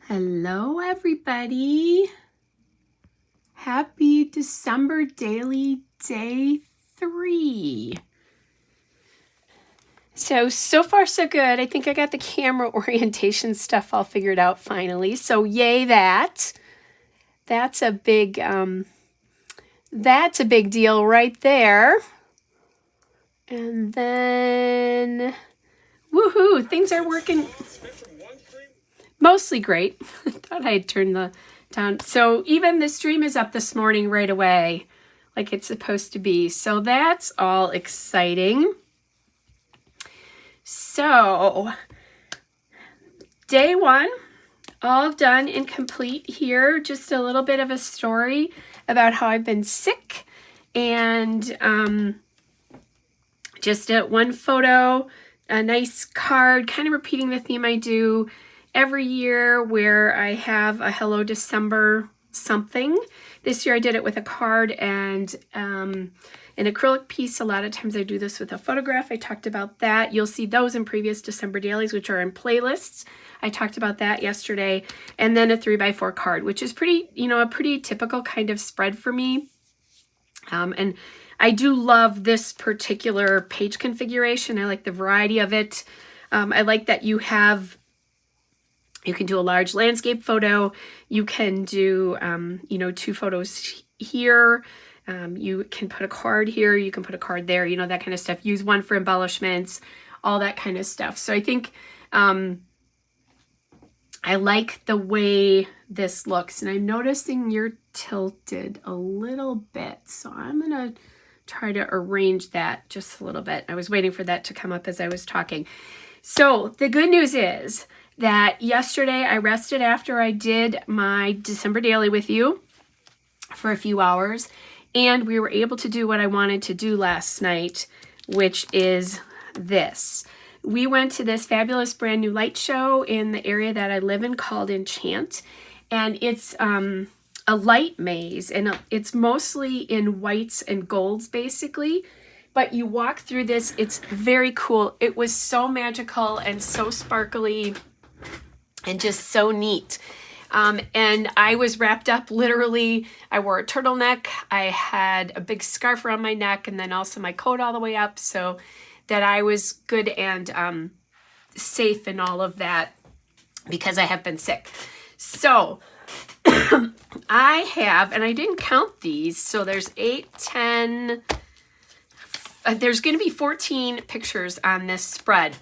Hello, everybody. Happy December Daily Day 3. So far so good. I think I got the camera orientation stuff all figured out finally. So yay that. That's a big deal right there. And then woohoo, things are working mostly great. I thought I'd turn the down. So even the stream is up this morning right away, like it's supposed to be. So that's all exciting. So day 1, all done and complete here. Just a little bit of a story about how I've been sick, and just one photo, a nice card, kind of repeating the theme I do every year where I have a Hello December something. This year I did it with a card and an acrylic piece. A lot of times I do this with a photograph. I talked about that. You'll see those in previous December dailies, which are in playlists. I talked about that yesterday. And then a 3x4 card, which is pretty, a pretty typical kind of spread for me. And I do love this particular page configuration. I like the variety of it. I like that you can do a large landscape photo. You can do, 2 photos here. You can put a card here. You can put a card there, that kind of stuff. Use one for embellishments, all that kind of stuff. So I think I like the way this looks. And I'm noticing you're tilted a little bit. So I'm going to try to arrange that just a little bit. I was waiting for that to come up as I was talking. So the good news is that yesterday I rested after I did my December daily with you for a few hours, and we were able to do what I wanted to do last night, which is this. We went to this fabulous brand new light show in the area that I live in called Enchant, and it's a light maze, and it's mostly in whites and golds basically, but you walk through this. It's very cool. It was so magical and so sparkly and just so neat. And I was wrapped up literally. I wore a turtleneck. I had a big scarf around my neck, and then also my coat all the way up so that I was good and safe and all of that because I have been sick. So I have, and I didn't count these, so there's 8, 10, there's going to be 14 pictures on this spread.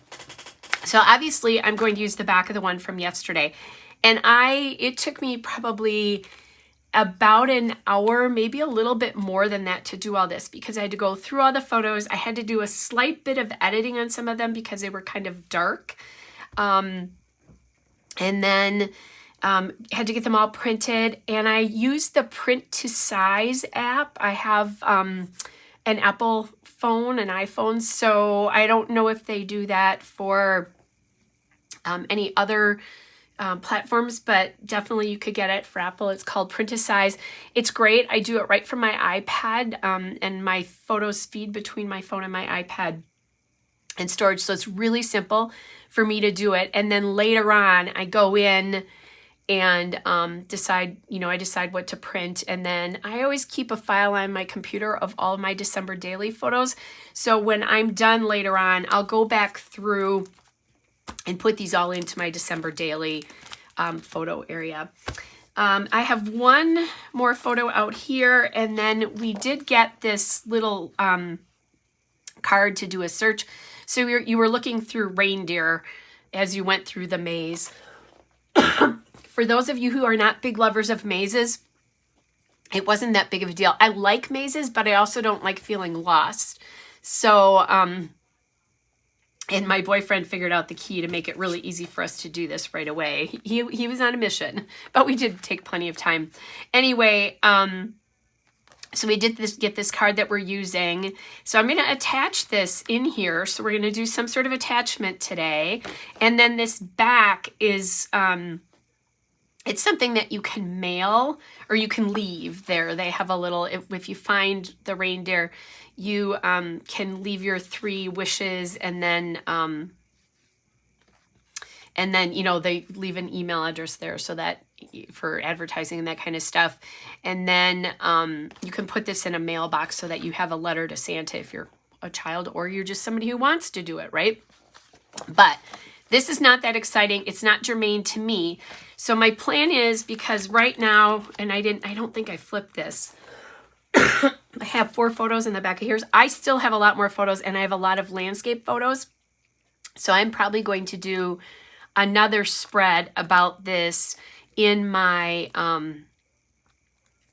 So obviously I'm going to use the back of the one from yesterday. And it took me probably about an hour, maybe a little bit more than that, to do all this because I had to go through all the photos. I had to do a slight bit of editing on some of them because they were kind of dark. And then had to get them all printed, and I used the Print to Size app. I have an Apple phone, an iPhone, so I don't know if they do that for any other platforms, but definitely you could get it for Apple. It's called Print to Size. It's great. I do it right from my iPad, and my photos feed between my phone and my iPad and storage, so it's really simple for me to do it. And then later on I go in and decide what to print, and then I always keep a file on my computer of all of my December daily photos, so when I'm done later on, I'll go back through and put these all into my December daily photo area. I have one more photo out here, and then we did get this little card to do a search. So you were looking through reindeer as you went through the maze. For those of you who are not big lovers of mazes, it wasn't that big of a deal. I like mazes, but I also don't like feeling lost. So, and my boyfriend figured out the key to make it really easy for us to do this right away. He was on a mission, but we did take plenty of time. Anyway, so we did get this card that we're using. So I'm going to attach this in here. So we're going to do some sort of attachment today. And then this back is... it's something that you can mail or you can leave there. They have a little, if you find the reindeer, you can leave your 3 wishes, and then And then, you know, they leave an email address there so that for advertising and that kind of stuff. And then you can put this in a mailbox so that you have a letter to Santa if you're a child or you're just somebody who wants to do it, right? But this is not that exciting. It's not germane to me. So my plan is, because right now, and I don't think I flipped this. I have 4 photos in the back of here. I still have a lot more photos, and I have a lot of landscape photos. So I'm probably going to do another spread about this in my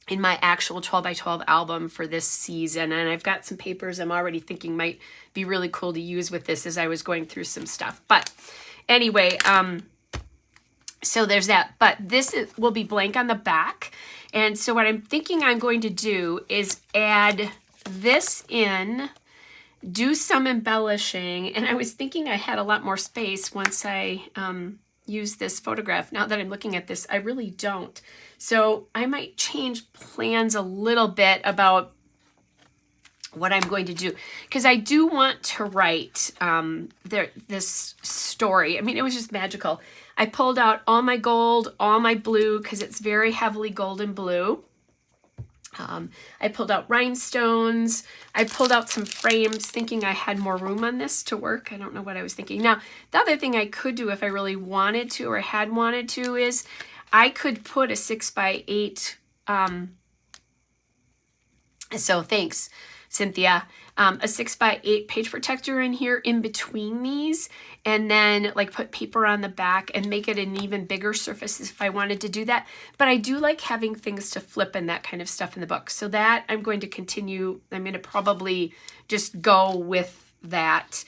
actual 12 by 12 album for this season. And I've got some papers I'm already thinking might be really cool to use with this as I was going through some stuff. But anyway, so there's that. But this will be blank on the back. And so what I'm thinking I'm going to do is add this in, do some embellishing. And I was thinking I had a lot more space once I use this photograph. Now that I'm looking at this, I really don't. So I might change plans a little bit about what I'm going to do, because I do want to write this story. I mean, it was just magical. I pulled out all my gold, all my blue, because it's very heavily gold and blue. I pulled out rhinestones. I pulled out some frames thinking I had more room on this to work. I don't know what I was thinking. Now, the other thing I could do if I really wanted to or had wanted to is I could put a 6x8, so thanks, Cynthia, a 6x8 page protector in here in between these, and then like put paper on the back and make it an even bigger surface if I wanted to do that. But I do like having things to flip and that kind of stuff in the book. So that I'm going to continue. I'm going to probably just go with that.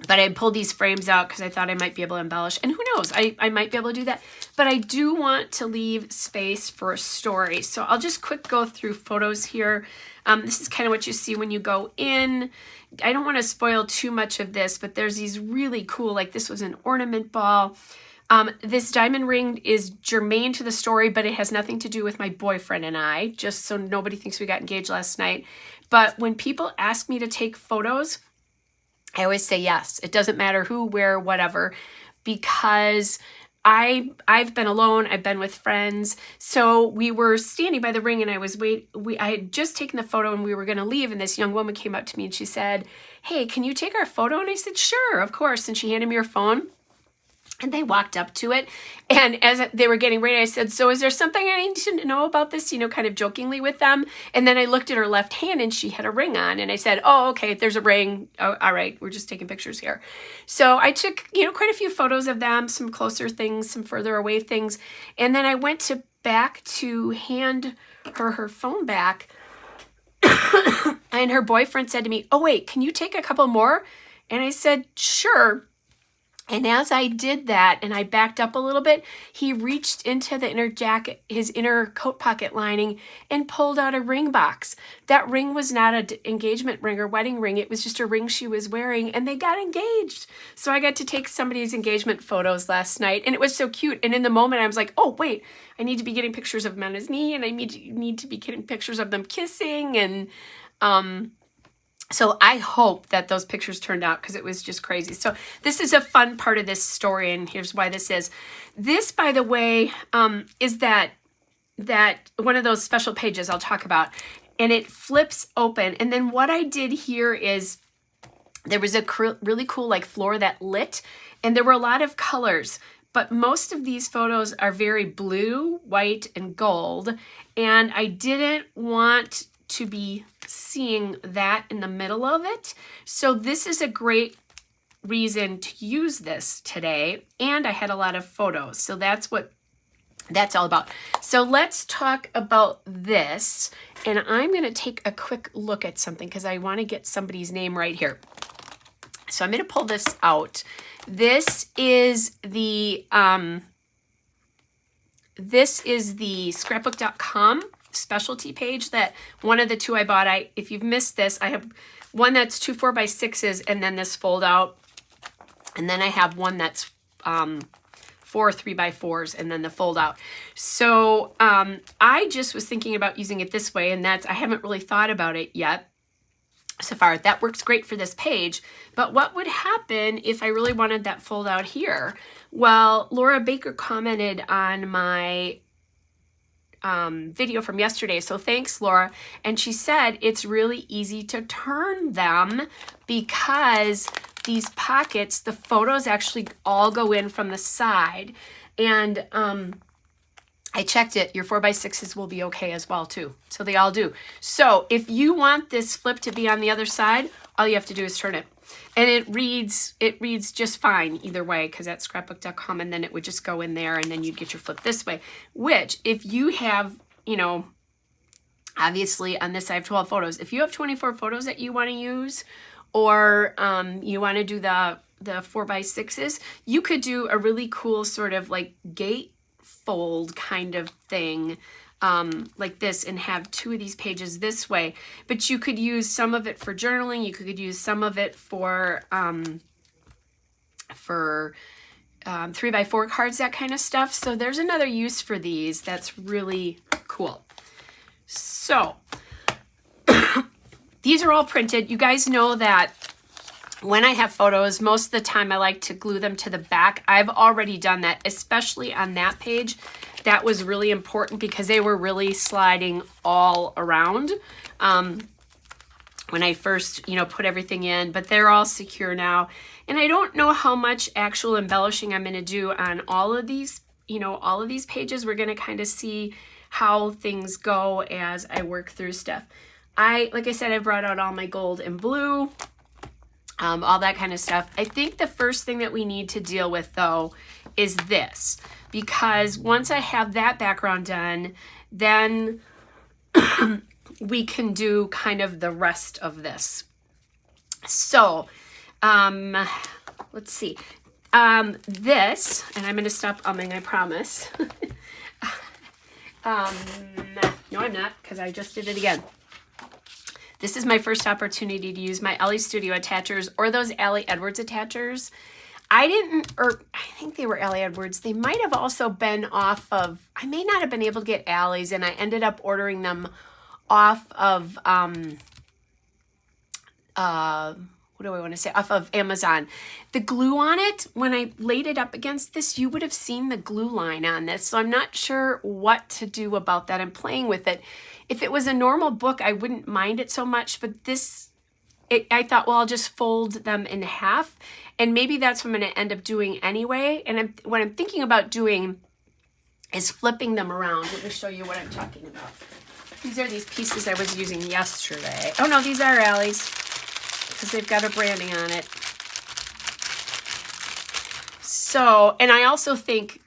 But I pulled these frames out because I thought I might be able to embellish. And who knows, I might be able to do that. But I do want to leave space for a story. So I'll just quick go through photos here. This is kind of what you see when you go in. I don't want to spoil too much of this, but there's these really cool, like this was an ornament ball. This diamond ring is germane to the story, but it has nothing to do with my boyfriend and I, just so nobody thinks we got engaged last night. But when people ask me to take photos, I always say yes. It doesn't matter who, where, whatever, because I've been alone. I've been with friends. So we were standing by the ring and I had just taken the photo and we were going to leave. And this young woman came up to me and she said, "Hey, can you take our photo?" And I said, "Sure, of course." And she handed me her phone. And they walked up to it. And as they were getting ready, I said, "So is there something I need to know about this?" You know, kind of jokingly with them. And then I looked at her left hand and she had a ring on. And I said, "Oh, okay, there's a ring. Oh, all right, we're just taking pictures here." So I took, you know, quite a few photos of them, some closer things, some further away things. And then I went back to hand her phone back. And her boyfriend said to me, "Oh, wait, can you take a couple more?" And I said, "Sure." And as I did that and I backed up a little bit, he reached into the inner jacket, his inner coat pocket lining, and pulled out a ring box. That ring was not an engagement ring or wedding ring. It was just a ring she was wearing, and they got engaged. So I got to take somebody's engagement photos last night, and it was so cute. And in the moment, I was like, "Oh, wait, I need to be getting pictures of him on his knee, and I need to be getting pictures of them kissing." And so I hope that those pictures turned out, because it was just crazy. So this is a fun part of this story, and here's why this is. This, by the way, is that one of those special pages I'll talk about, and it flips open. And then what I did here is there was a really cool like floor that lit, and there were a lot of colors. But most of these photos are very blue, white, and gold, and I didn't want to be seeing that in the middle of it. So this is a great reason to use this today. And I had a lot of photos. So that's what that's all about. So let's talk about this. And I'm going to take a quick look at something because I want to get somebody's name right here. So I'm going to pull this out. This is the scrapbook.com specialty page, that one of the two I bought. If you've missed this, I have one that's 2 4x6s and then this fold out, and then I have one that's 4 3x4s and then the fold out. So I just was thinking about using it this way, and I haven't really thought about it yet. Safari. That works great for this page, but what would happen if I really wanted that fold out here? Well, Laura Baker commented on my video from yesterday, so thanks, Laura, and she said it's really easy to turn them because these pockets, the photos actually all go in from the side, and I checked it. Your 4x6s will be okay as well too. So they all do. So if you want this flip to be on the other side, all you have to do is turn it. And it reads just fine either way, because that's scrapbook.com, and then it would just go in there and then you'd get your flip this way. Which if you have, you know, obviously on this I have 12 photos. If you have 24 photos that you want to use, or you want to do the 4x6s, you could do a really cool sort of like gate fold kind of thing like this, and have two of these pages this way. But you could use some of it for journaling. You could use some of it for 3x4 cards, that kind of stuff. So there's another use for these that's really cool. So these are all printed. You guys know that when I have photos, most of the time I like to glue them to the back. I've already done that, especially on that page. That was really important because they were really sliding all around when I first, you know, put everything in, but they're all secure now. And I don't know how much actual embellishing I'm going to do on all of these, you know, all of these pages. We're going to kind of see how things go as I work through stuff. Like I said, I brought out all my gold and blue. All that kind of stuff. I think the first thing that we need to deal with though is this, because once I have that background done, then we can do kind of the rest of this. So let's see. This, and I'm going to stop umming, I promise. No, I'm not, because I just did it again. This is my first opportunity to use my Ellie Studio attachers, or those Allie Edwards attachers. I think they were Allie Edwards. They might have also been off of, I may not have been able to get Allie's, and I ended up ordering them off of, what do I want to say? Off of Amazon. The glue on it, when I laid it up against this, you would have seen the glue line on this. So I'm not sure what to do about that. I'm playing with it. If it was a normal book, I wouldn't mind it so much, but this, I thought, well, I'll just fold them in half, and maybe that's what I'm going to end up doing anyway. And what I'm thinking about doing is flipping them around. Let me show you what I'm talking about. These are these pieces I was using yesterday. Oh no, these are Allie's, because they've got a branding on it. So, and I also think,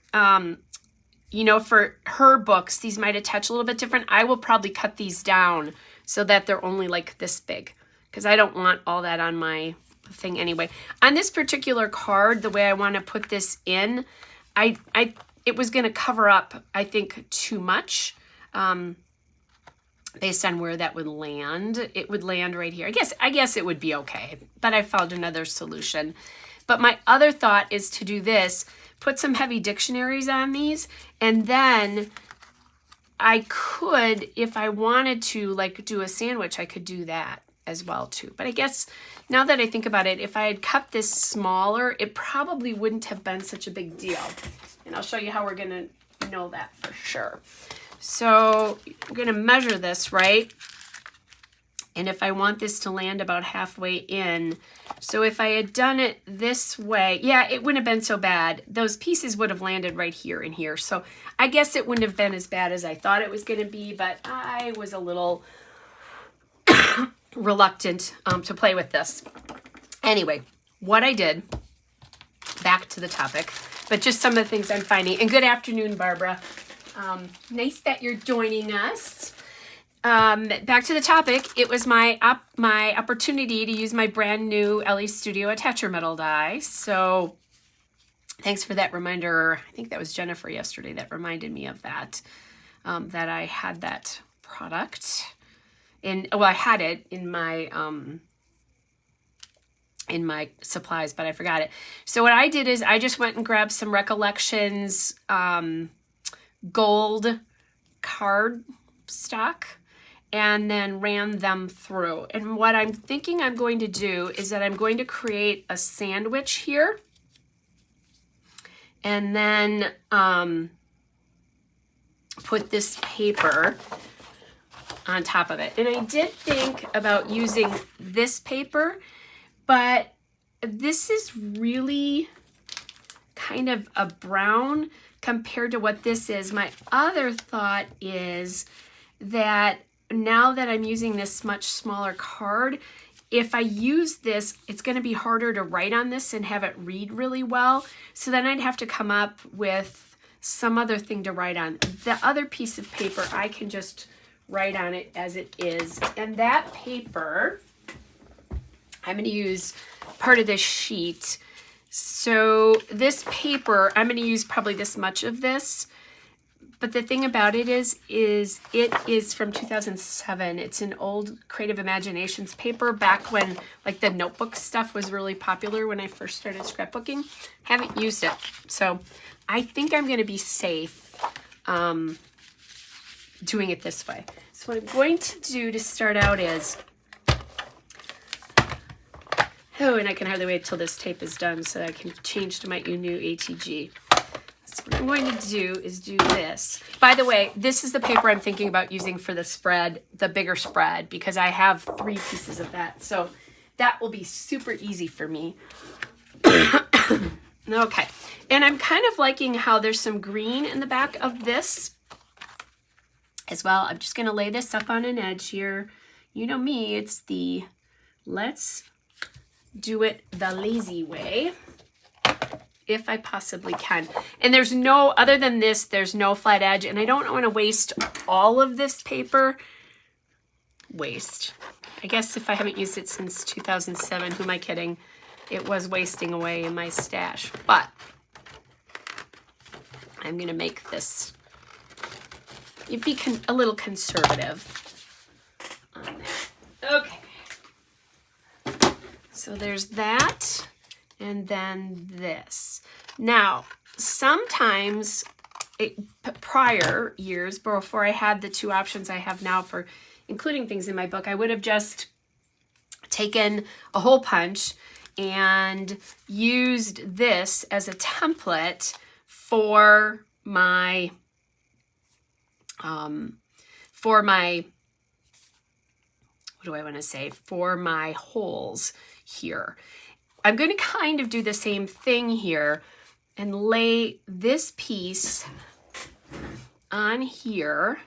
you know, for her books, these might attach a little bit different. I will probably cut these down so that they're only like this big, because I don't want all that on my thing anyway. On this particular card, the way I want to put this in, it was going to cover up, I think, too much. Based on where that would land. It would land right here. I guess it would be okay, but I found another solution. But my other thought is to do this, put some heavy dictionaries on these, and then I could, if I wanted to, like do a sandwich, I could do that as well too. But I guess now that I think about it, if I had cut this smaller, it probably wouldn't have been such a big deal. And I'll show you how we're gonna know that for sure. So I'm going to measure this, right? And if I want this to land about halfway in, so if I had done it this way, yeah, it wouldn't have been so bad. Those pieces would have landed right here and here. So I guess it wouldn't have been as bad as I thought it was going to be, but I was a little reluctant to play with this. Anyway, what I did, back to the topic, but just some of the things I'm finding. And good afternoon, Barbara. Nice that you're joining us. Back to the topic. It was my opportunity to use my brand new Ellie Studio attacher metal die. So thanks for that reminder. I think that was Jennifer yesterday that reminded me of that, that I had that product. Well, I had it in my supplies, but I forgot it. So what I did is I just went and grabbed some Recollections gold card stock, and then ran them through. And what I'm thinking I'm going to do is that I'm going to create a sandwich here, and then put this paper on top of it. And I did think about using this paper, but this is really kind of a brown compared to what this is. My other thought is that now that I'm using this much smaller card, if I use this, it's going to be harder to write on this and have it read really well. So then I'd have to come up with some other thing to write on. The other piece of paper, I can just write on it as it is. And that paper, I'm going to use part of this sheet. So this paper, I'm going to use probably this much of this. But the thing about it is it is from 2007. It's an old Creative Imaginations paper back when like the notebook stuff was really popular when I first started scrapbooking. Haven't used it. So I think I'm going to be safe doing it this way. So what I'm going to do to start out is, oh, and I can hardly wait till this tape is done so I can change to my new ATG. So what I'm going to do is do this. By the way, this is the paper I'm thinking about using for the spread, the bigger spread, because I have 3 pieces of that. So that will be super easy for me. Okay. And I'm kind of liking how there's some green in the back of this as well. I'm just going to lay this up on an edge here. You know me, it's the let's do it the lazy way, if I possibly can. And there's no, other than this, there's no flat edge, and I don't want to waste all of this paper. Waste. I guess if I haven't used it since 2007, who am I kidding? It was wasting away in my stash, but I'm going to make this, you'd be a little conservative on that. Okay. So there's that. And then this. Now, sometimes prior years, before I had the 2 options I have now for including things in my book, I would have just taken a hole punch and used this as a template for my what do I want to say? For my holes here. I'm going to kind of do the same thing here and lay this piece on here.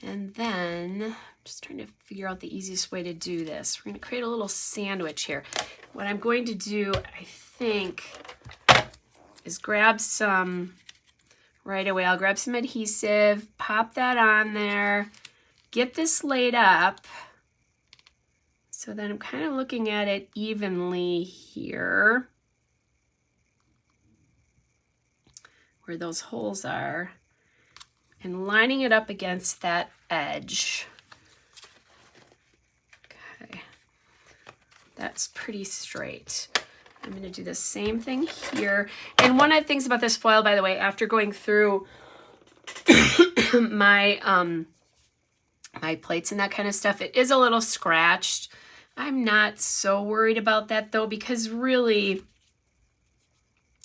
And then I'm just trying to figure out the easiest way to do this. We're going to create a little sandwich here. What I'm going to do, I think, is grab some right away. I'll grab some adhesive, pop that on there, get this laid up. So then I'm kind of looking at it evenly here, where those holes are, and lining it up against that edge. Okay, that's pretty straight. I'm going to do the same thing here. And one of the things about this foil, by the way, after going through my my plates and that kind of stuff, it is a little scratched. I'm not so worried about that though, because really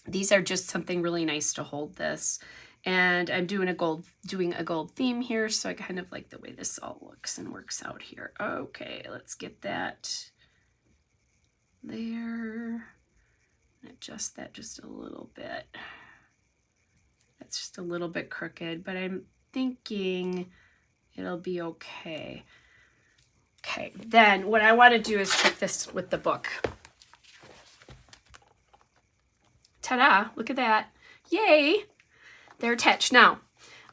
these are just something really nice to hold this. And I'm doing a gold theme here, so I kind of like the way this all looks and works out here. Okay, let's get that there. Adjust that just a little bit. That's just a little bit crooked, but I'm thinking it'll be okay. Okay, then what I want to do is check this with the book. Ta-da, look at that. Yay, they're attached. Now,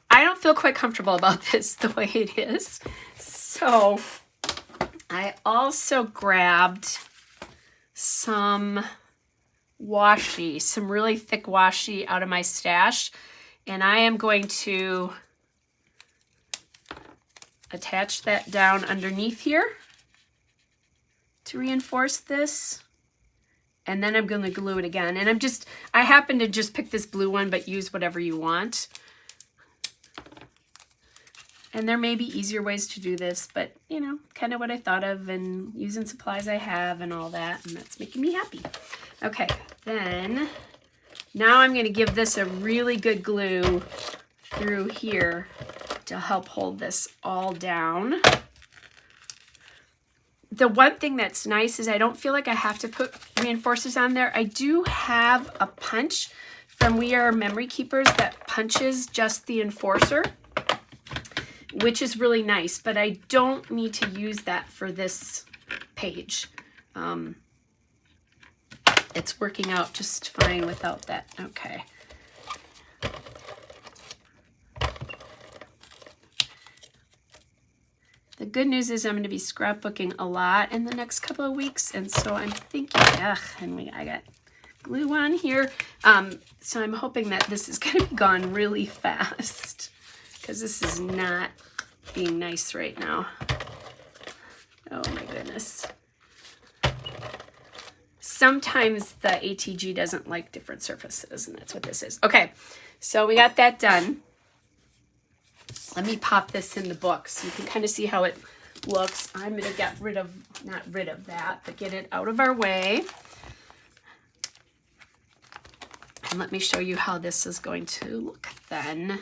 I don't feel quite comfortable about this the way it is. So I also grabbed some washi, some really thick washi out of my stash, and I am going to attach that down underneath here to reinforce this, and then I'm going to glue it again. And I happen to just pick this blue one, but use whatever you want. And there may be easier ways to do this, but you know, kind of what I thought of and using supplies I have and all that, and that's making me happy. Okay, then now I'm going to give this a really good glue through here to help hold this all down. The one thing that's nice is I don't feel like I have to put reinforcers on there. I do have a punch from We Are Memory Keepers that punches just the enforcer, which is really nice, but I don't need to use that for this page. It's working out just fine without that. Okay. The good news is I'm going to be scrapbooking a lot in the next couple of weeks, and so I'm thinking, and I got glue on here. So I'm hoping that this is going to be gone really fast, because this is not being nice right now. Oh my goodness. Sometimes the ATG doesn't like different surfaces, and that's what this is. Okay, so we got that done. Let me pop this in the book so you can kind of see how it looks. I'm going to get rid of, not rid of that, but get it out of our way. And let me show you how this is going to look then.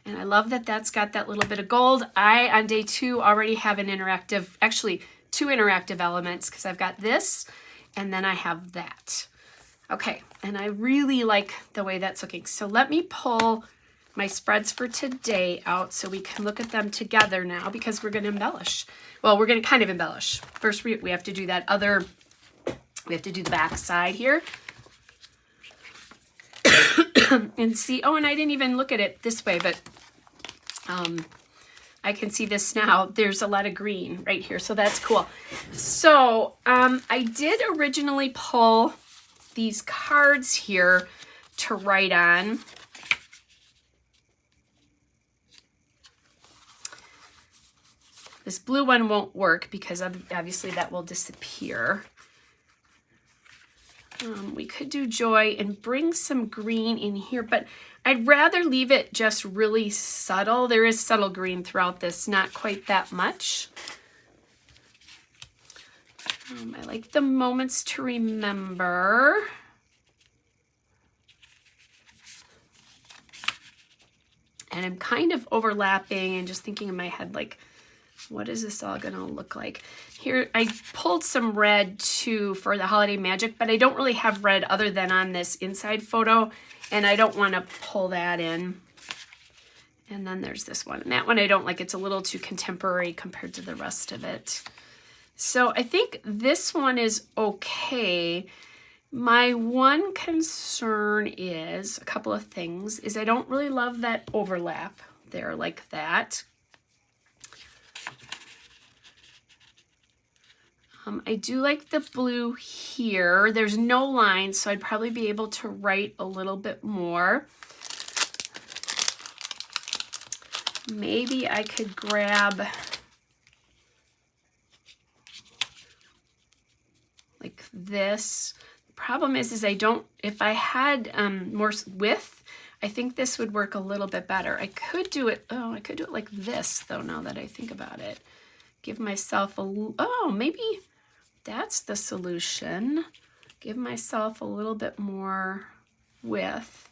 And I love that that's got that little bit of gold. I, on day 2, already have an interactive, actually 2 interactive elements, because I've got this and then I have that. Okay, and I really like the way that's looking. So let me pull my spreads for today out so we can look at them together now, because we're going to embellish. Well, we're going to kind of embellish. First, we have to do that other, we have to do the back side here. And see, oh, and I didn't even look at it this way, but I can see this now. There's a lot of green right here, so that's cool. So I did originally pull these cards here to write on. This blue one won't work because obviously that will disappear. We could do joy and bring some green in here, but I'd rather leave it just really subtle. There is subtle green throughout this, not quite that much. I like the moments to remember. And I'm kind of overlapping and just thinking in my head, like, what is this all gonna look like? Here, I pulled some red too for the Holiday Magic, but I don't really have red other than on this inside photo, and I don't wanna pull that in. And then there's this one, and that one I don't like. It's a little too contemporary compared to the rest of it. So I think this one is okay. My one concern is a couple of things, is I don't really love that overlap there like that. I do like the blue here. There's no lines, so I'd probably be able to write a little bit more. Maybe I could grab like this. The problem is I don't, if I had more width, I think this would work a little bit better. I could do it, oh, I could do it like this though, now that I think about it. Give myself a, oh, maybe that's the solution. Give myself a little bit more width.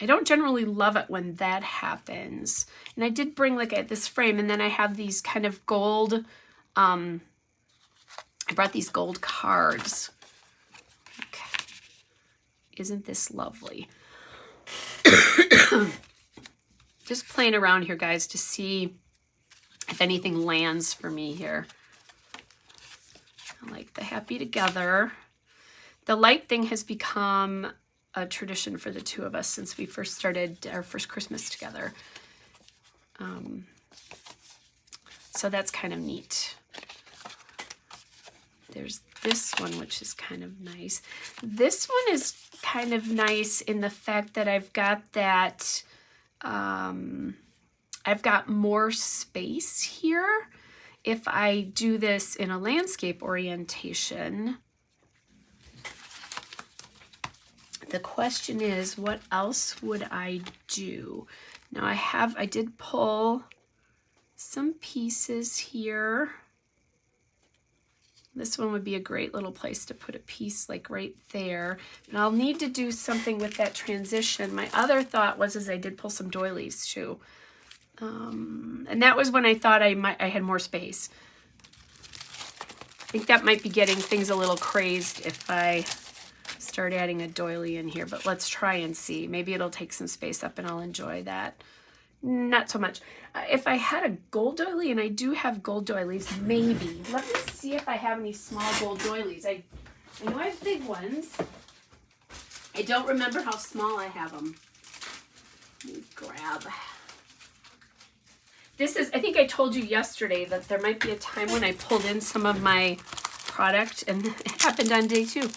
I don't generally love it when that happens. And I did bring like this frame, and then I have these kind of gold, I brought these gold cards. Okay. Isn't this lovely? Just playing around here, guys, to see if anything lands for me here. I like the happy together. The light thing has become a tradition for the two of us since we first started our first Christmas together. So that's kind of neat. There's this one, which is kind of nice. This one is kind of nice in the fact that I've got that, I've got more space here. If I do this in a landscape orientation, the question is, what else would I do? Now I did pull some pieces here. This one would be a great little place to put a piece like right there. And I'll need to do something with that transition. My other thought was I did pull some doilies too. And that was when I thought I had more space. I think that might be getting things a little crazed if I start adding a doily in here, but let's try and see. Maybe it'll take some space up and I'll enjoy that. Not so much. If I had a gold doily, and I do have gold doilies, maybe. Let me see if I have any small gold doilies. I know I have big ones. I don't remember how small I have them. Let me grab. This is, I think I told you yesterday that there might be a time when I pulled in some of my product, and it happened on day 2.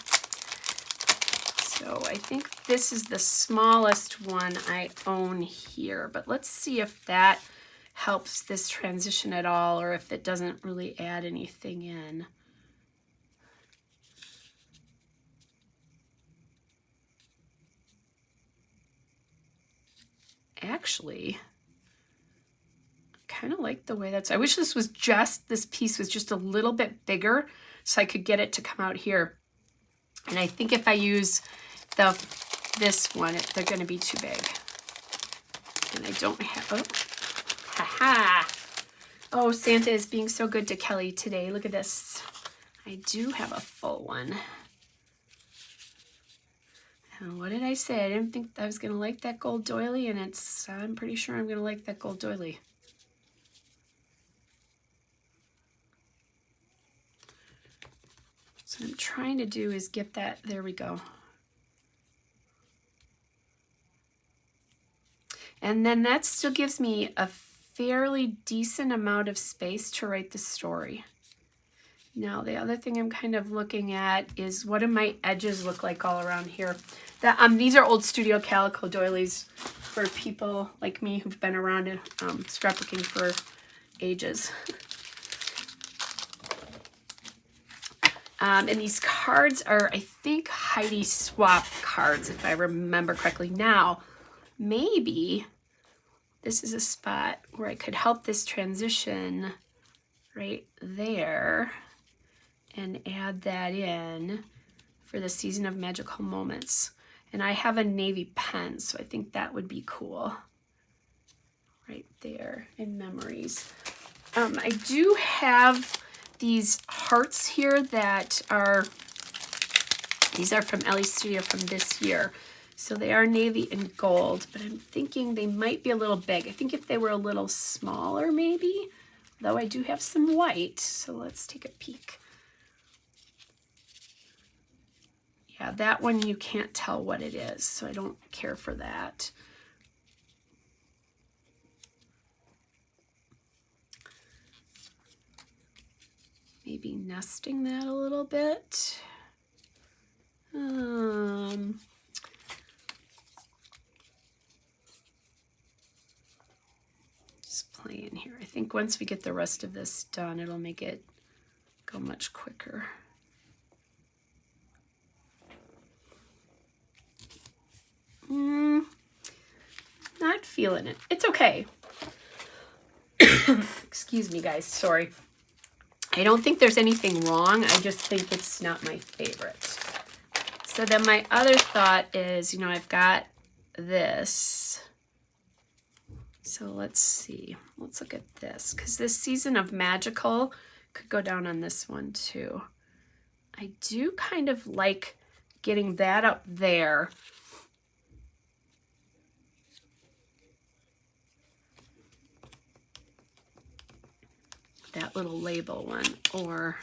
So I think this is the smallest one I own here, but let's see if that helps this transition at all, or if it doesn't really add anything in. Actually, kind of like the way that's, I wish this piece was just a little bit bigger so I could get it to come out here. And I think if I use this one, they're going to be too big. And I don't have, oh, haha. Oh, Santa is being so good to Kelly today. Look at this. I do have a full one. And what did I say? I didn't think I was going to like that gold doily, and I'm pretty sure I'm going to like that gold doily. So what I'm trying to do is get that, there we go. And then that still gives me a fairly decent amount of space to write the story. Now, the other thing I'm kind of looking at is what do my edges look like all around here. These are old Studio Calico doilies for people like me who've been around scrapbooking for ages. And these cards are, I think, Heidi Swapp cards, if I remember correctly. Now, maybe this is a spot where I could help this transition right there and add that in for the Season of Magical Moments. And I have a navy pen, so I think that would be cool right there in Memories. I do have these hearts here that are, these are from Ellie Studio from this year. So they are navy and gold, but I'm thinking they might be a little big. I think if they were a little smaller maybe, though I do have some white. So let's take a peek. Yeah, that one you can't tell what it is, so I don't care for that. Maybe nesting that a little bit. Just playing here. I think once we get the rest of this done, it'll make it go much quicker. Not feeling it. It's okay. Excuse me, guys. Sorry. I don't think there's anything wrong. I just think it's not my favorite. So then my other thought is, you know, I've got this. So let's see. Let's look at this, because this Season of Magical could go down on this one too. I do kind of like getting that up there. That little label one. Or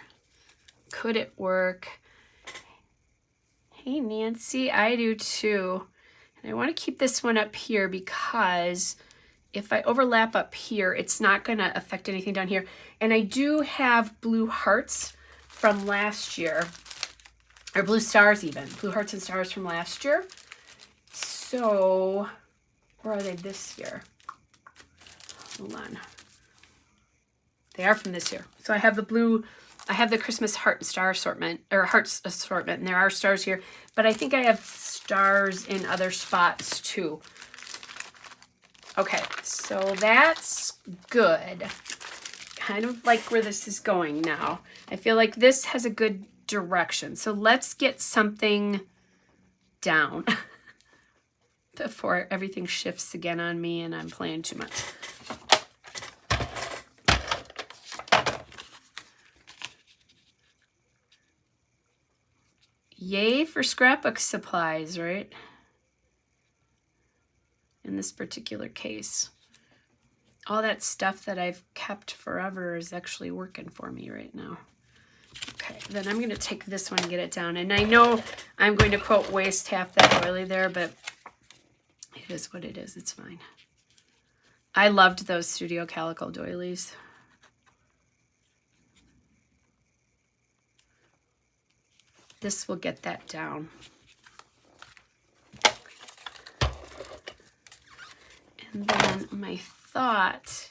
could it work? Hey Nancy, I do too. And I want to keep this one up here because if I overlap up here, it's not going to affect anything down here. And I do have blue hearts from last year, or blue stars even, blue hearts and stars from last year. So, where are they this year? Hold on. They are from this year. So I have the blue, I have the Christmas heart and star assortment, or hearts assortment, and there are stars here. But I think I have stars in other spots too. Okay, so that's good. Kind of like where this is going now. I feel like this has a good direction. So let's get something down before everything shifts again on me and I'm playing too much. Yay for scrapbook supplies, right? In this particular case. All that stuff that I've kept forever is actually working for me right now. Okay, then I'm going to take this one and get it down. And I know I'm going to, quote, waste half that doily there, but it is what it is. It's fine. I loved those Studio Calico doilies. This will get that down. And then my thought,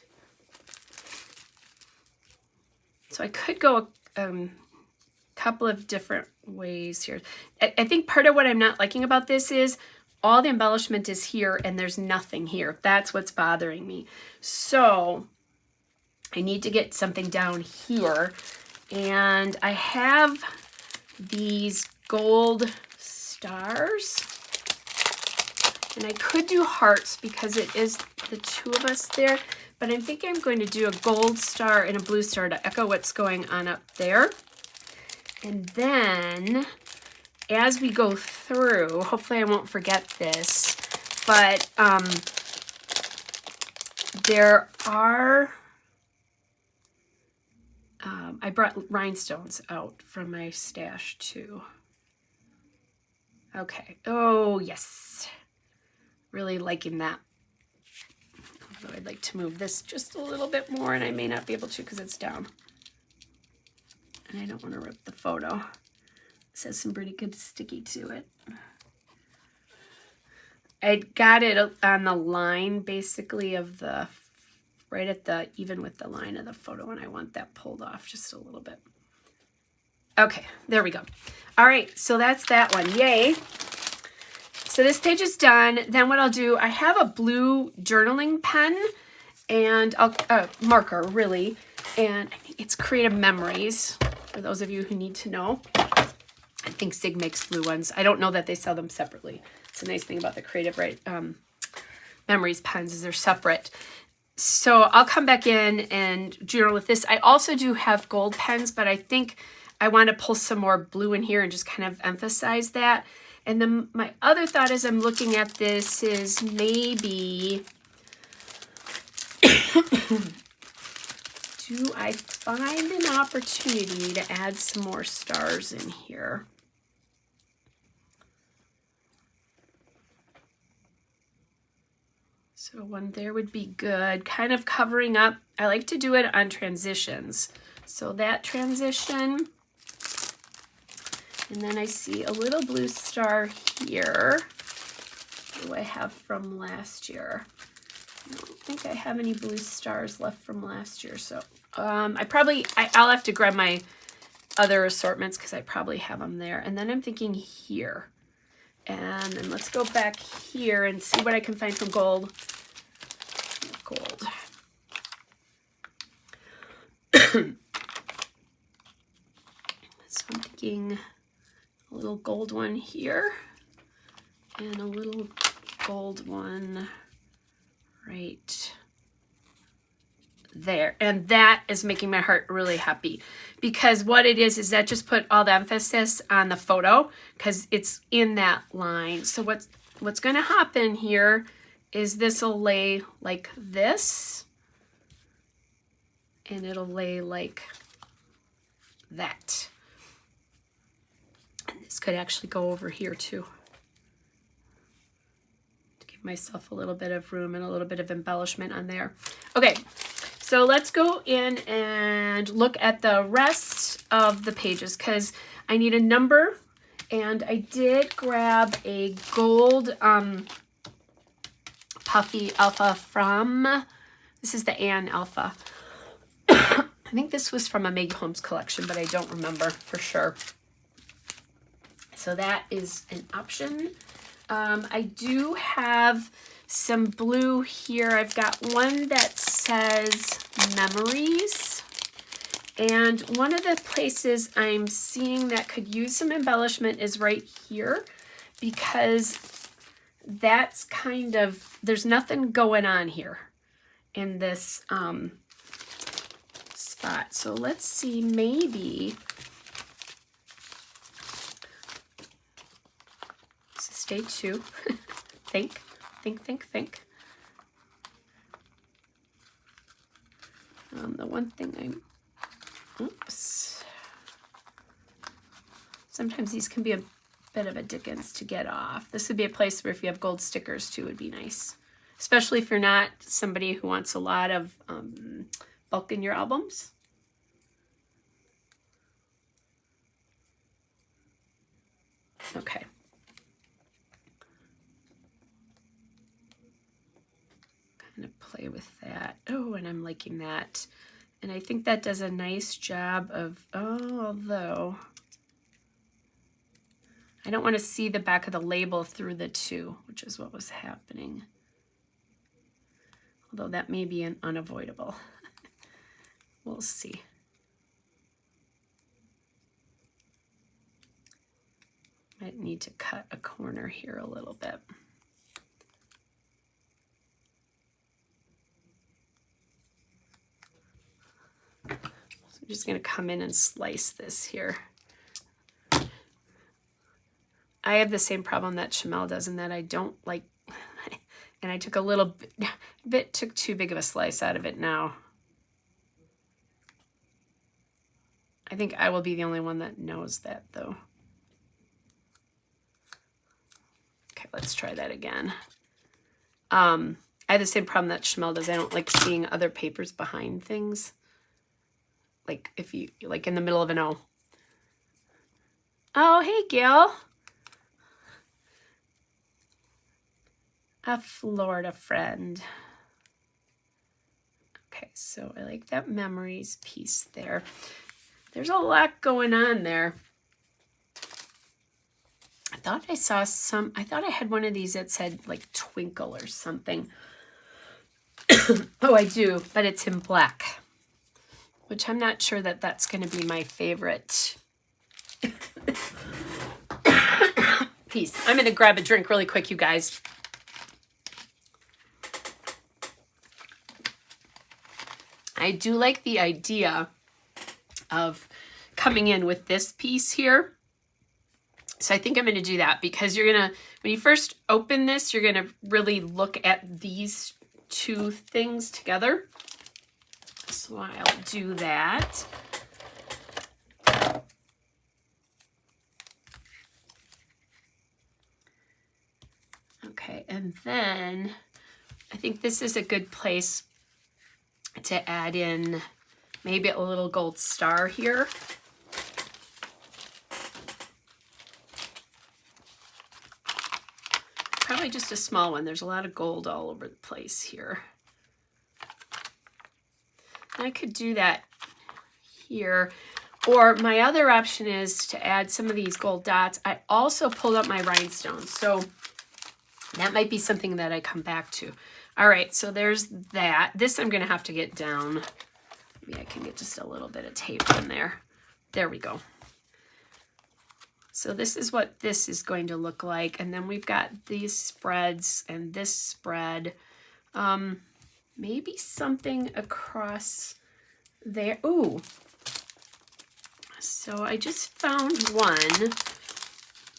so I could go a couple of different ways here. I think part of what I'm not liking about this is all the embellishment is here and there's nothing here. That's what's bothering me. So I need to get something down here. And I have these gold stars. And I could do hearts because it is the two of us there. But I'm thinking I'm going to do a gold star and a blue star to echo what's going on up there. And then as we go through, hopefully I won't forget this, but there are, I brought rhinestones out from my stash too. Okay, oh yes, really liking that. Although I'd like to move this just a little bit more and I may not be able to because it's down. And I don't want to rip the photo. This has some pretty good sticky to it. I got it on the line basically of the, right at the, even with the line of the photo, and I want that pulled off just a little bit. Okay, there we go. All right, so that's that one, yay. So this page is done. Then what I'll do, I have a blue journaling pen and I'll, marker really, and I think it's Creative Memories for those of you who need to know. I think Zig makes blue ones. I don't know that they sell them separately. It's a nice thing about the Creative Memories pens is they're separate. So I'll come back in and journal with this. I also do have gold pens, but I think I want to pull some more blue in here and just kind of emphasize that. And then my other thought as I'm looking at this is maybe, do I find an opportunity to add some more stars in here? So one there would be good, kind of covering up. I like to do it on transitions. So that transition, and then I see a little blue star here. What do I have from last year? I don't think I have any blue stars left from last year. So I'll have to grab my other assortments because I probably have them there. And then I'm thinking here. And then let's go back here and see what I can find from gold. Gold. So I'm thinking a little gold one here and a little gold one right there. And that is making my heart really happy because what it is that just put all the emphasis on the photo because it's in that line. So what's going to happen here is this will lay like this and it'll lay like that. And this could actually go over here too, to give myself a little bit of room and a little bit of embellishment on there. Okay, so let's go in and look at the rest of the pages because I need a number, and I did grab a gold puffy alpha from, this is the Ann Alpha. I think this was from a Maggie Holmes collection, but I don't remember for sure. So that is an option. I do have some blue here. I've got one that says memories. And one of the places I'm seeing that could use some embellishment is right here, because that's kind of, there's nothing going on here in this spot. So let's see, maybe, this is day 2. think. The one thing oops. Sometimes these can be a bit of a dickens to get off. This would be a place where if you have gold stickers too, would be nice. Especially if you're not somebody who wants a lot of bulk in your albums. Okay. Kind of play with that. Oh, and I'm liking that. And I think that does a nice job of, although I don't want to see the back of the label through the 2, which is what was happening. Although that may be an unavoidable. We'll see. Might need to cut a corner here a little bit. So I'm just going to come in and slice this here. I have the same problem that Shamel does, in that I don't like, and I took a little bit, took too big of a slice out of it now. I think I will be the only one that knows that though. Okay, let's try that again. I have the same problem that Shamel does. I don't like seeing other papers behind things. Like if you, like in the middle of an O. Oh, hey, Gail. A Florida friend. Okay, so I like that memories piece there. There's a lot going on there. I thought I saw some, I thought I had one of these that said like twinkle or something. Oh, I do, but it's in black, which I'm not sure that that's going to be my favorite piece. I'm going to grab a drink really quick, you guys. I do like the idea of coming in with this piece here. So I think I'm going to do that, because you're going to, when you first open this, you're going to really look at these 2 things together. So I'll do that. Okay, and then I think this is a good place to add in maybe a little gold star here. Probably just a small one. There's a lot of gold all over the place here. I could do that here. Or my other option is to add some of these gold dots. I also pulled up my rhinestones, so that might be something that I come back to. All right, so there's that. This I'm going to have to get down. Maybe I can get just a little bit of tape in there. There we go. So this is what this is going to look like. And then we've got these spreads and this spread. Maybe something across there. Ooh. So I just found one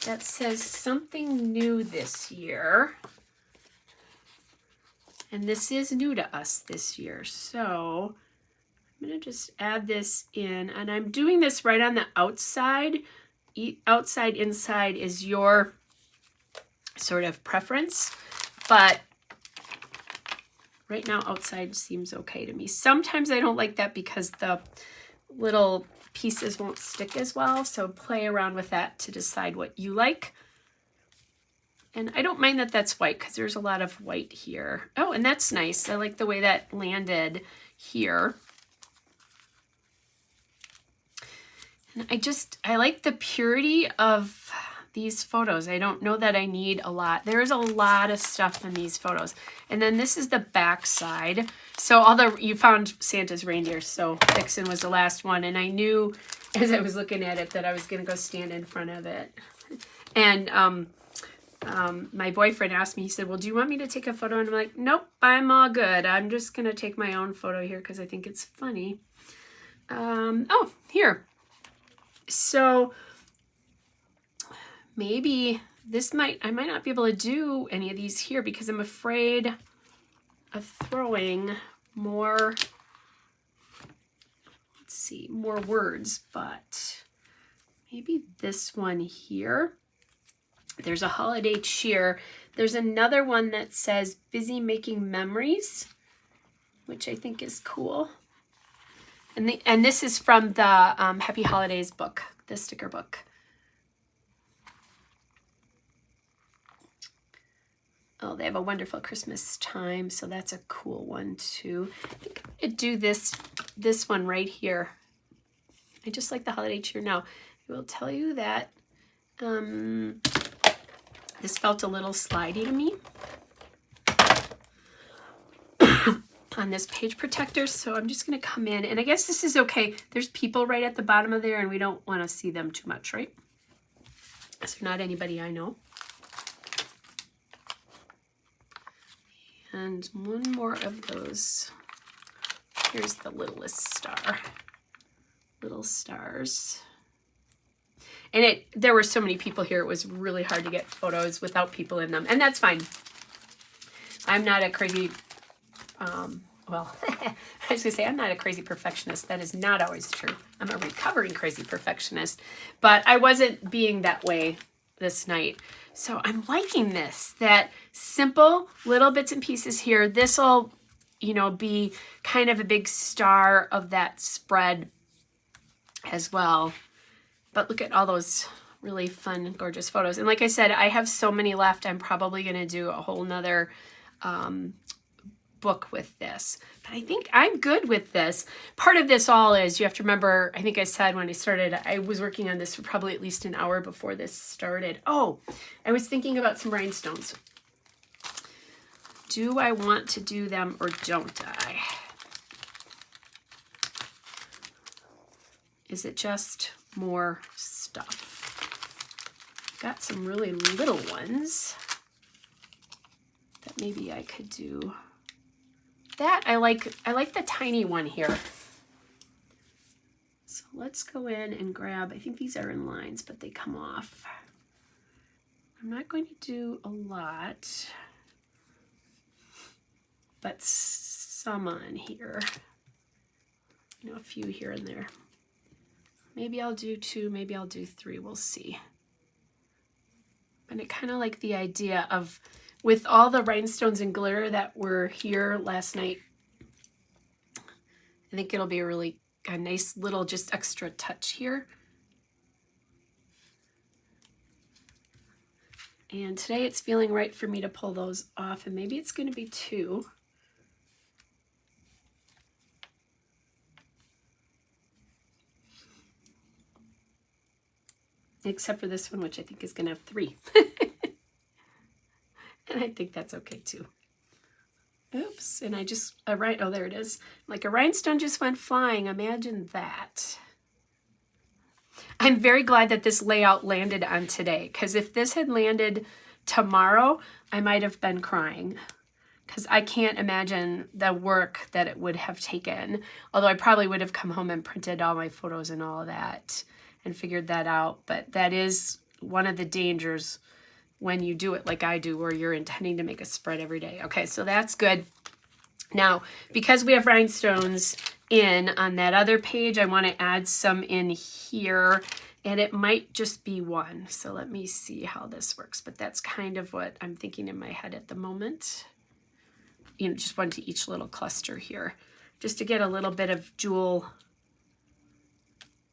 that says something new this year. And this is new to us this year. So I'm going to just add this in. And I'm doing this right on the outside. Outside, inside is your sort of preference. But right now, outside seems okay to me. Sometimes I don't like that because the little pieces won't stick as well. So play around with that to decide what you like. And I don't mind that that's white because there's a lot of white here. Oh, and that's nice. I like the way that landed here. And I like the purity of these photos. I don't know that I need a lot. There's a lot of stuff in these photos. And then this is the back side. So you found Santa's reindeer. So Vixen was the last one. And I knew as I was looking at it that I was going to go stand in front of it. And my boyfriend asked me, he said, well, do you want me to take a photo? And I'm like, nope, I'm all good. I'm just going to take my own photo here because I think it's funny. Oh, here. So maybe I might not be able to do any of these here because I'm afraid of throwing more, let's see, more words, but maybe this one here. There's a holiday cheer. There's another one that says busy making memories, which I think is cool. And this is from the Happy Holidays book, the sticker book. Oh, they have a wonderful Christmas time, so that's a cool one too. I think I'd do this one right here. I just like the holiday cheer. Now, I will tell you that this felt a little slidey to me on this page protector, so I'm just going to come in, and I guess this is okay. There's people right at the bottom of there, and we don't want to see them too much, right? So not anybody I know. And one more of those. Here's the littlest star. Little stars. And there were so many people here, it was really hard to get photos without people in them. And that's fine. I'm not a crazy, well, I was going to say I'm not a crazy perfectionist. That is not always true. I'm a recovering crazy perfectionist. But I wasn't being that way this night. So I'm liking this, that simple little bits and pieces here. This will, be kind of a big star of that spread as well. But look at all those really fun, gorgeous photos. And like I said, I have so many left. I'm probably going to do a whole nother book with this. But I think I'm good with this. Part of this all is, you have to remember, I think I said when I started, I was working on this for probably at least an hour before this started. Oh, I was thinking about some rhinestones. Do I want to do them or don't I? Is it just more stuff? Got some really little ones that maybe I could do. That I like the tiny one here. So let's go in and grab, I think these are in lines, but they come off. I'm not going to do a lot, but some on here. A few here and there. Maybe I'll do 2, maybe I'll do 3, we'll see. But I kind of like the idea of, with all the rhinestones and glitter that were here last night, I think it'll be a nice little just extra touch here. And today it's feeling right for me to pull those off, and maybe it's going to be 2. Except for this one, which I think is going to have 3. And I think that's okay too. Oops, and oh, there it is. Like a rhinestone just went flying. Imagine that. I'm very glad that this layout landed on today, because if this had landed tomorrow, I might have been crying, because I can't imagine the work that it would have taken. Although I probably would have come home and printed all my photos and all of that and figured that out. But that is one of the dangers when you do it like I do, where you're intending to make a spread every day. Okay, so that's good. Now, because we have rhinestones in on that other page, I want to add some in here, and it might just be 1. So let me see how this works, but that's kind of what I'm thinking in my head at the moment. Just 1 to each little cluster here, just to get a little bit of jewel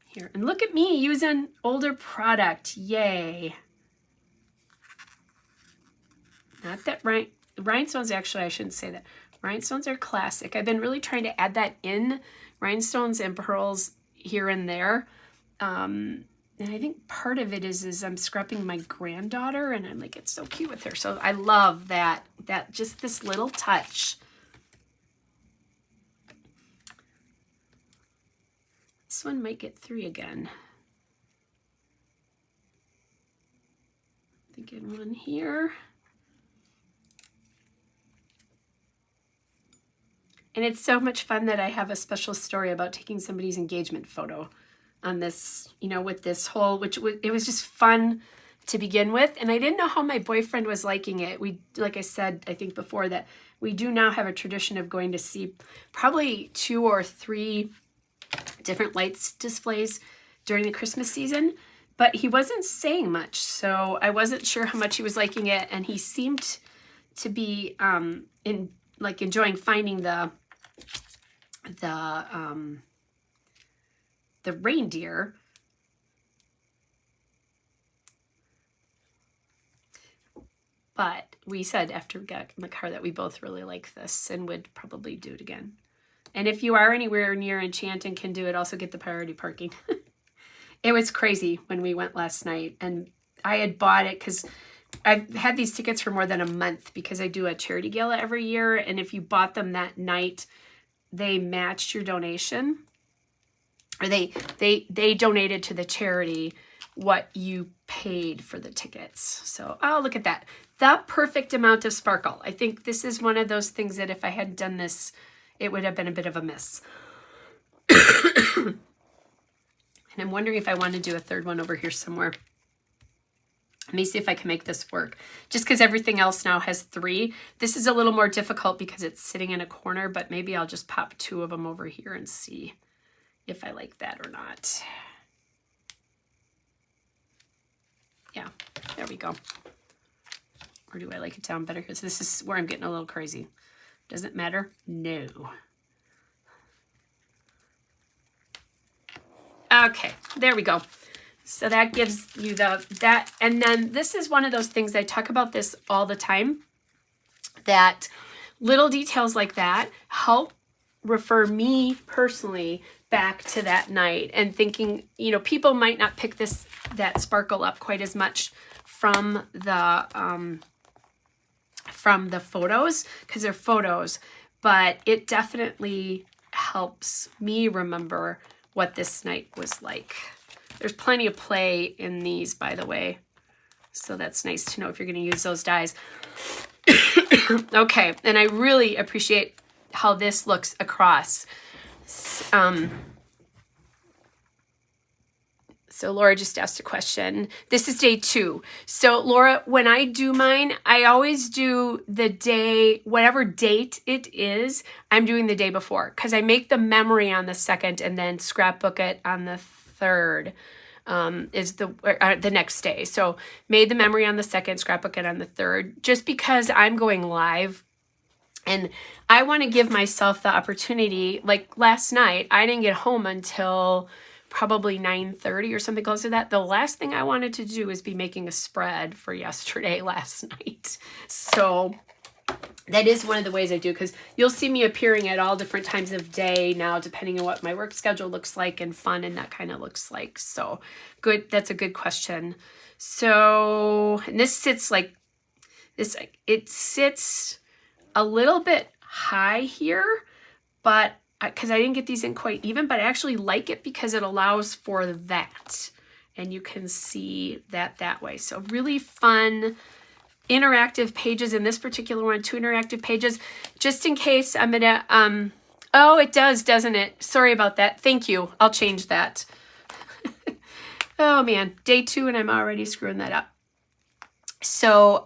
here. And look at me using older product, yay. Not that rhinestones, actually, I shouldn't say that. Rhinestones are classic. I've been really trying to add that in, rhinestones and pearls here and there. And I think part of it is I'm scrubbing my granddaughter, and I'm like, it's so cute with her. So I love that just this little touch. This one might get 3 again. Thinking one here. And it's so much fun that I have a special story about taking somebody's engagement photo on this, you know, with this whole, it was just fun to begin with. And I didn't know how my boyfriend was liking it. We, like I said, I think before, that we do now have a tradition of going to see probably 2 or 3 different lights displays during the Christmas season, but he wasn't saying much. So I wasn't sure how much he was liking it. And he seemed to be enjoying finding the reindeer. But we said after we got in the car that we both really like this and would probably do it again. And if you are anywhere near Enchant and can do it, also get the priority parking. It was crazy when we went last night, and I had bought it because I've had these tickets for more than a month because I do a charity gala every year. And if you bought them that night, they matched your donation, or they donated to the charity what you paid for the tickets. So, oh, look at that. The perfect amount of sparkle. I think this is one of those things that if I hadn't done this, it would have been a bit of a miss. And I'm wondering if I want to do a third one over here somewhere. Let me see if I can make this work. Just because everything else now has 3. This is a little more difficult because it's sitting in a corner, but maybe I'll just pop 2 of them over here and see if I like that or not. Yeah, there we go. Or do I like it down better? Because this is where I'm getting a little crazy. Does it matter? No. Okay, there we go. So that gives you that. And then this is one of those things, I talk about this all the time, that little details like that help refer me personally back to that night and thinking, you know, people might not pick that sparkle up quite as much from the photos, because they're photos, but it definitely helps me remember what this night was like. There's plenty of play in these, by the way, so that's nice to know if you're going to use those dies. Okay, and I really appreciate how this looks across. So Laura just asked a question. This is day 2. So Laura, when I do mine, I always do the day, whatever date it is, I'm doing the day before, because I make the memory on the 2nd and then scrapbook it on the 3rd. Is the next day. So made the memory on the 2nd, scrapbook it on the 3rd, just because I'm going live. And I want to give myself the opportunity, like last night, I didn't get home until probably 9:30 or something close to that. The last thing I wanted to do is be making a spread for yesterday, last night. So that is one of the ways I do, because you'll see me appearing at all different times of day now, depending on what my work schedule looks like and fun and that kind of looks like. So good. That's a good question. So, and this sits like this, it sits a little bit high here, but because I didn't get these in quite even, but I actually like it because it allows for that. And you can see that way. So really fun interactive pages in this particular one, 2 interactive pages, just in case I'm gonna, oh, it does, doesn't it? Sorry about that. Thank you. I'll change that. Oh man, day 2 and I'm already screwing that up. So,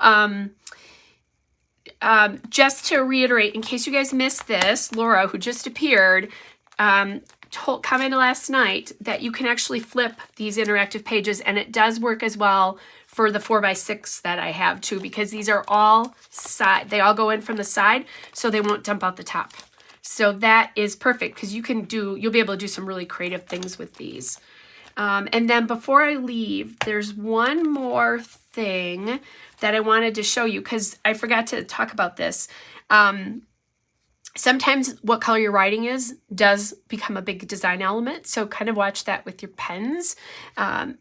just to reiterate, in case you guys missed this, Laura, who just appeared, commented last night that you can actually flip these interactive pages, and it does work as well for the 4x6 that I have too, because these are all side, they all go in from the side, so they won't dump out the top. So that is perfect, because you'll be able to do some really creative things with these. And then before I leave, there's one more thing that I wanted to show you, because I forgot to talk about this. sometimes what color you're writing is does become a big design element. So kind of watch that with your pens.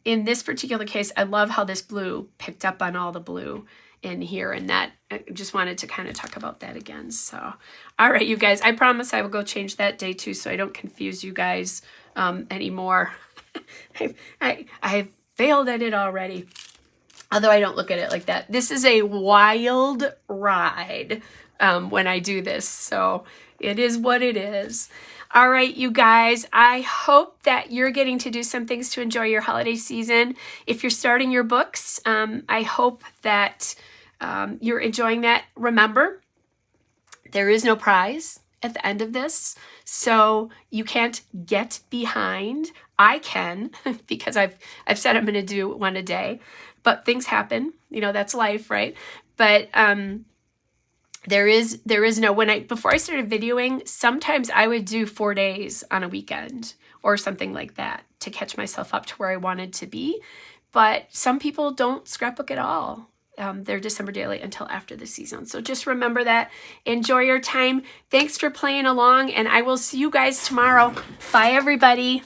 In this particular case, I love how this blue picked up on all the blue in here, and that I just wanted to kind of talk about that again. So, all right, you guys, I promise I will go change that day too, so I don't confuse you guys anymore. I've failed at it already. Although I don't look at it like that. This is a wild ride when I do this. So it is what it is. All right, you guys, I hope that you're getting to do some things to enjoy your holiday season. If you're starting your books, I hope that you're enjoying that. Remember, there is no prize at the end of this, so you can't get behind. I can, because I've said I'm going to do one a day, but things happen. You know, that's life, right? But there is no, before I started videoing, sometimes I would do 4 days on a weekend or something like that to catch myself up to where I wanted to be. But some people don't scrapbook at all. Their December daily until after the season. So just remember that. Enjoy your time. Thanks for playing along, and I will see you guys tomorrow. Bye, everybody.